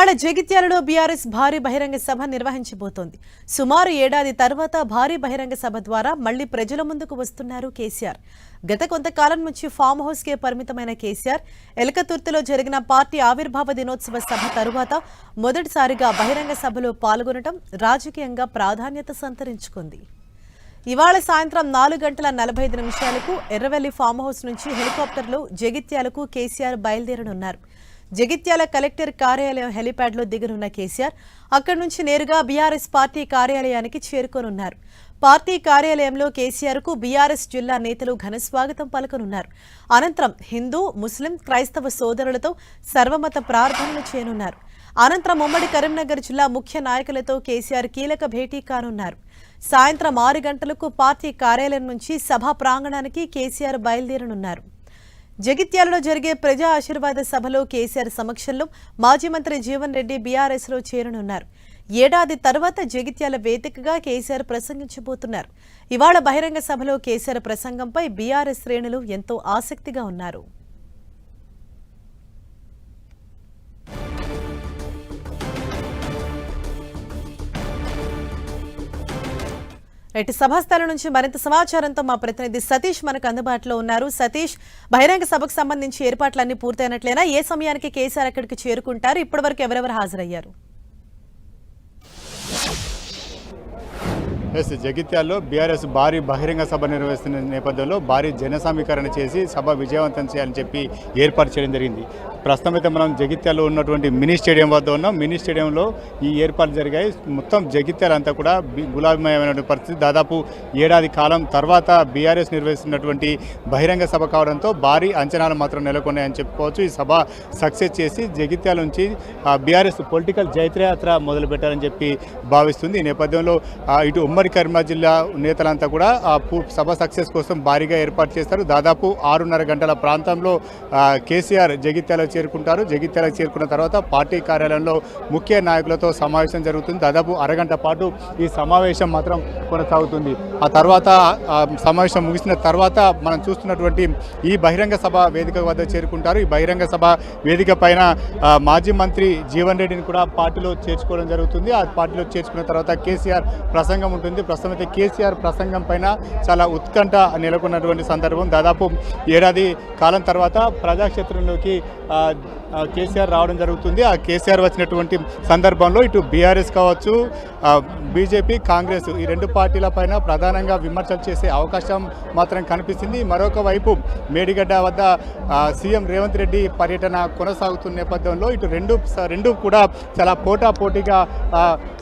ఇవాళ జగిత్యాలలో బీఆర్ఎస్ భారీ బహిరంగ సభ నిర్వహించబోతోంది. సుమారు ఏడాది తర్వాత భారీ బహిరంగ సభ ద్వారా మళ్లీ ప్రజల ముందుకు వస్తున్నారు కేసీఆర్. గత కొంతకాలం నుంచి ఫామ్ హౌస్ కే పరిమితమైన కేసీఆర్ ఎలకతుర్తిలో జరిగిన పార్టీ ఆవిర్భావ దినోత్సవ సభ తరువాత మొదటిసారిగా బహిరంగ సభలో పాల్గొనడం రాజకీయంగా ప్రాధాన్యత సంతరించుకుంది. ఇవాళ సాయంత్రం 4:45 ఎర్రవెల్లి ఫామ్ హౌస్ నుంచి హెలికాప్టర్లో జగిత్యాలకు కేసీఆర్ బయలుదేరనున్నారు. జగిత్యాల కలెక్టర్ కార్యాలయం హెలిప్యాడ్లో దిగనున్న కేసీఆర్ అక్కడి నుంచి నేరుగా బీఆర్ఎస్ పార్టీ కార్యాలయానికి చేరుకోనున్నారు. పార్టీ కార్యాలయంలో కేసీఆర్కు బీఆర్ఎస్ జిల్లా నేతలు ఘనస్వాగతం పలకనున్నారు. అనంతరం హిందూ, ముస్లిం, క్రైస్తవ సోదరులతో సర్వమత ప్రార్థనలు చేయనున్నారు. అనంతరం ఉమ్మడి కరీంనగర్ జిల్లా ముఖ్య నాయకులతో కేసీఆర్ కీలక భేటీ కానున్నారు. సాయంత్రం 6 గంటలకు పార్టీ కార్యాలయం నుంచి సభా ప్రాంగణానికి కేసీఆర్ బయలుదేరనున్నారు. జగిత్యాలలో జరిగే ప్రజా ఆశీర్వాద సభలో కేసీఆర్ సమక్షంలో మాజీ మంత్రి జీవన్ రెడ్డి బీఆర్ఎస్ లో చేరనున్నారు. ఏడాది తర్వాత జగిత్యాల వేదికగా కేసీఆర్ ప్రసంగించబోతున్నారు. ఇవాళ బహిరంగ సభలో కేసీఆర్ ప్రసంగంపై బీఆర్ఎస్ శ్రేణులు ఎంతో ఆసక్తిగా ఉన్నారు. సభాస్థలం నుంచి మరింత సమాచారంతో మా ప్రతినిధి సతీష్ మనకు అందుబాటులో ఉన్నారు. సతీష్, బహిరంగ సభకు సంబంధించి ఏర్పాట్లన్నీ పూర్తయినట్లేనా? ఏ సమయానికి కేసీఆర్ అక్కడికి చేరుకుంటారు? ఇప్పటివరకు ఎవరెవరు హాజరయ్యారు? జగిత్యాల్లో బీఆర్ఎస్ భారీ బహిరంగ సభ నిర్వహిస్తున్న నేపథ్యంలో భారీ జన సమీకరణ చేసి సభ విజయవంతం చేయాలని చెప్పి ఏర్పాటు చేయడం జరిగింది. ప్రస్తుతం అయితే మనం జగిత్యాల్లో ఉన్నటువంటి మినీ స్టేడియం వద్ద ఉన్నాం. మినీ స్టేడియంలో ఈ ఏర్పాట్లు జరిగాయి. మొత్తం జగిత్యాల అంతా కూడా గులాబీమయమైన పరిస్థితి. దాదాపు ఏడాది కాలం తర్వాత బీఆర్ఎస్ నిర్వహిస్తున్నటువంటి బహిరంగ సభ కావడంతో భారీ అంచనాలు మాత్రం నెలకొన్నాయని చెప్పుకోవచ్చు. ఈ సభ సక్సెస్ చేసి జగిత్యాల నుంచి బీఆర్ఎస్ పొలిటికల్ జైత్రయాత్ర మొదలుపెట్టాలని చెప్పి భావిస్తుంది. ఈ నేపథ్యంలో ఇటు ఉమ్మడి కరీంనగర్ జిల్లా నేతలంతా కూడా సభ సక్సెస్ కోసం భారీగా ఏర్పాటు చేస్తారు. దాదాపు 6:30 గంటల ప్రాంతంలో కేసీఆర్ జగిత్యాల చేరుకుంటారు. జగిత్యాలకు చేరుకున్న తర్వాత పార్టీ కార్యాలయంలో ముఖ్య నాయకులతో సమావేశం జరుగుతుంది. దాదాపు అరగంట పాటు ఈ సమావేశం మాత్రం కొనసాగుతుంది. ఆ తర్వాత సమావేశం ముగిసిన తర్వాత మనం చూస్తున్నటువంటి ఈ బహిరంగ సభ వేదిక వద్ద చేరుకుంటారు. ఈ బహిరంగ సభ వేదిక పైన మాజీ మంత్రి జీవన్ రెడ్డిని కూడా పార్టీలో చేర్చుకోవడం జరుగుతుంది. ఆ పార్టీలో చేర్చుకున్న తర్వాత కేసీఆర్ ప్రసంగం ఉంటుంది. ప్రస్తుతం అయితే కేసీఆర్ ప్రసంగం పైన చాలా ఉత్కంఠ నెలకొన్నటువంటి సందర్భం. దాదాపు ఏడాది కాలం తర్వాత ప్రజాక్షేత్రంలోకి కేసీఆర్ రావడం జరుగుతుంది. ఆ కేసీఆర్ వచ్చినటువంటి సందర్భంలో ఇటు బీఆర్ఎస్ కావచ్చు, బీజేపీ, కాంగ్రెస్ ఈ రెండు పార్టీల పైన ప్రధానంగా విమర్శలు చేసే అవకాశం మాత్రం కనిపిస్తుంది. మరొక వైపు మేడిగడ్డ వద్ద సీఎం రేవంత్ రెడ్డి పర్యటన కొనసాగుతున్న నేపథ్యంలో ఇటు రెండు కూడా చాలా పోటాపోటీగా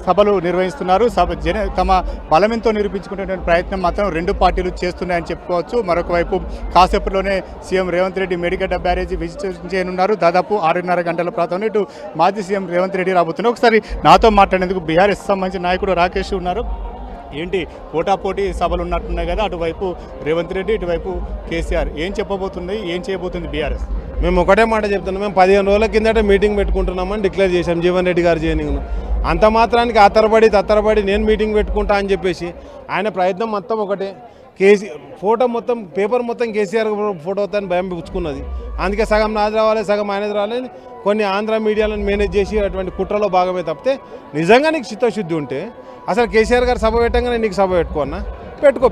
సభలు నిర్వహిస్తున్నారు. తమ బలమెంతో నిరూపించుకునేటువంటి ప్రయత్నం మాత్రం రెండు పార్టీలు చేస్తున్నాయని చెప్పుకోవచ్చు. మరొక వైపు కాసేపట్లోనే సీఎం రేవంత్ రెడ్డి మేడిగడ్డ బ్యారేజీ విజిట్ చేయనున్నారు. దాదాపు 6:30 గంటల ప్రాంతంలో ఇటు మాజీ సీఎం రేవంత్ రెడ్డి రాబోతున్నారు. ఒకసారి నాతో మాట్లాడేందుకు బీఆర్ఎస్ సంబంధించిన నాయకుడు రాకేష్ ఉన్నారు. ఏంటి పోటాపోటీ సభలు ఉన్నట్టున్నాయి కదా, అటువైపు రేవంత్ రెడ్డి, ఇటువైపు కేసీఆర్, ఏం చెప్పబోతుంది, ఏం చేయబోతుంది బీఆర్ఎస్? మేము ఒకటే మాట చెప్తున్నాం. మేము 15 రోజుల కిందట మీటింగ్ పెట్టుకుంటున్నామని డిక్లేర్ చేశాం జీవన్ రెడ్డి గారు జైనింగ్ను. అంత మాత్రానికి తత్తరబడి నేను మీటింగ్ పెట్టుకుంటా అని చెప్పేసి ఆయన ప్రయత్నం మొత్తం ఒకటే. ఫోటో మొత్తం పేపర్ మొత్తం కేసీఆర్ ఫోటో అని భయం పుచ్చుకున్నది. అందుకే సగం నాది రావాలి, సగం ఆయనది రావాలి, కొన్ని ఆంధ్ర మీడియాలను మేనేజ్ చేసి అటువంటి కుట్రలో భాగమే తప్పితే నిజంగా నీకు చిత్తశుద్ధి ఉంటే అసలు కేసీఆర్ గారు సభ పెట్టంగానే నీకు సభ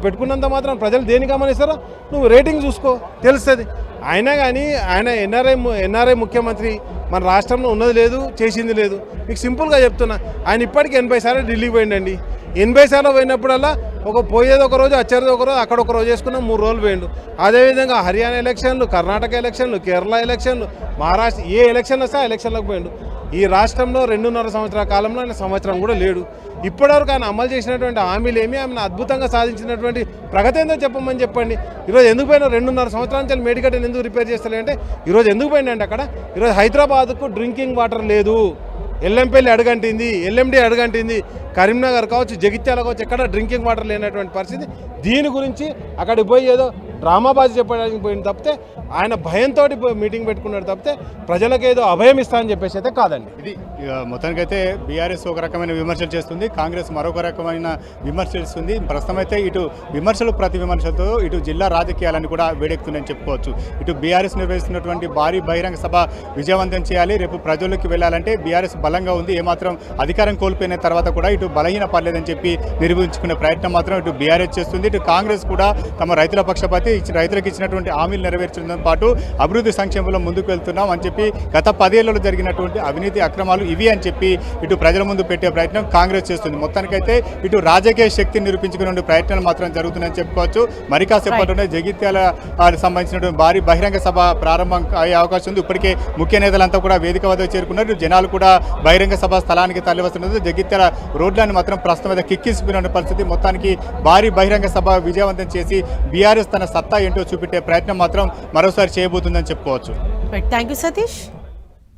పెట్టుకున్నంత మాత్రం ప్రజలు దేని గమనిస్తారో నువ్వు రేటింగ్ చూసుకో, తెలుస్తుంది. అయినా కానీ ఆయన ఎన్ఆర్ఐ ముఖ్యమంత్రి, మన రాష్ట్రంలో ఉన్నది లేదు, చేసింది లేదు. మీకు సింపుల్గా చెప్తున్నా, ఆయన ఇప్పటికీ 80 సార్లు ఢిల్లీకి పోయిండండి. 80 సార్లు పోయినప్పుడల్లా పోయేది ఒక రోజు, వచ్చేది ఒక రోజు, అక్కడ ఒక రోజు వేసుకున్నాం, 3 రోజులు పోయిండు. అదేవిధంగా హర్యానా ఎలక్షన్లు, కర్ణాటక ఎలక్షన్లు, కేరళ ఎలక్షన్లు, మహారాష్ట్ర ఏ ఎలక్షన్ వస్తే ఆ ఎలక్షన్లకు పోయిండు. ఈ రాష్ట్రంలో 2.5 సంవత్సరాల కాలంలో ఆయన సంవత్సరం కూడా లేడు. ఇప్పటివరకు ఆయన అమలు చేసినటువంటి హామీలు ఏమి, ఆమెను అద్భుతంగా సాధించినటువంటి ప్రగతి ఏందో చెప్పమని చెప్పండి. ఈరోజు ఎందుకు పోయినా 2.5 సంవత్సరాల నుంచి మేడిగడ్డను ఎందుకు రిపేర్ చేస్తలే అంటే ఈరోజు ఎందుకు పోయిందండి అక్కడ? ఈరోజు హైదరాబాద్కు డ్రింకింగ్ వాటర్ లేదు, ఎల్ఎంపల్లి అడుగంటింది, ఎల్ఎండి అడుగంటింది, కరీంనగర్ కావచ్చు, జగిత్యాల కావచ్చు, ఎక్కడ డ్రింకింగ్ వాటర్ లేనటువంటి పరిస్థితి. దీని గురించి అక్కడికి పోయి ఏదో డ్రామాబాజీ చెప్పడానికి పోయింది తప్పితే ఆయన భయంతో మీటింగ్ పెట్టుకున్నాడు తప్పితే ప్రజలకు ఏదో అభయం ఇస్తా అని చెప్పేసి అయితే కాదండి. ఇది మొత్తానికైతే బీఆర్ఎస్ ఒక రకమైన విమర్శలు చేస్తుంది, కాంగ్రెస్ మరొక రకమైన విమర్శలు ఇస్తుంది. ప్రస్తుతం అయితే ఇటు విమర్శలు ప్రతి విమర్శలతో ఇటు జిల్లా రాజకీయాలను కూడా వేడెక్కుతుందని చెప్పుకోవచ్చు. ఇటు బీఆర్ఎస్ నిర్వహిస్తున్నటువంటి భారీ బహిరంగ సభ విజయవంతం చేయాలి, రేపు ప్రజల్లోకి వెళ్ళాలంటే బీఆర్ఎస్ బలంగా ఉంది, ఏమాత్రం అధికారం కోల్పోయిన తర్వాత కూడా ఇటు బలహీన పడలేదని చెప్పి నిరూపించుకునే ప్రయత్నం మాత్రం ఇటు బీఆర్ఎస్ చేస్తుంది. ఇటు కాంగ్రెస్ కూడా తమ రైతుల పక్షపాతి రైతులకు ఇచ్చినటువంటి హామీలు నెరవేర్చడంతో పాటు అభివృద్ధి సంక్షేమంలో ముందుకు వెళ్తున్నాం అని చెప్పి గత 10 ఏళ్లలో జరిగినటువంటి అవినీతి అక్రమాలు ఇవి అని చెప్పి ఇటు ప్రజల ముందు పెట్టే ప్రయత్నం కాంగ్రెస్ చేస్తుంది. మొత్తానికైతే ఇటు రాజకీయ శక్తిని నిరూపించుకునే ప్రయత్నాలు మాత్రం జరుగుతున్నాయని చెప్పుకోవచ్చు. మరి కాసేపట్లోనే జగిత్యాల సంబంధించినటువంటి భారీ బహిరంగ సభ ప్రారంభం అయ్యే అవకాశం ఉంది. ఇప్పటికే ముఖ్య నేతలంతా కూడా వేదిక వద్ద చేరుకున్నారు, జనాలు కూడా బహిరంగ సభ స్థలానికి తరలివస్తున్నారు. జగిత్యాల రోడ్లను మాత్రం ప్రస్తుతం మీద కిక్కిసిపోయిన పరిస్థితి. మొత్తానికి భారీ బహిరంగ సభ విజయవంతం చేసి బీఆర్ఎస్ తన సత్తా ఏంటో చూపెట్టే ప్రయత్నం మాత్రం మరోసారి చేయబోతుందని చెప్పుకోవచ్చు. Thank you Satish.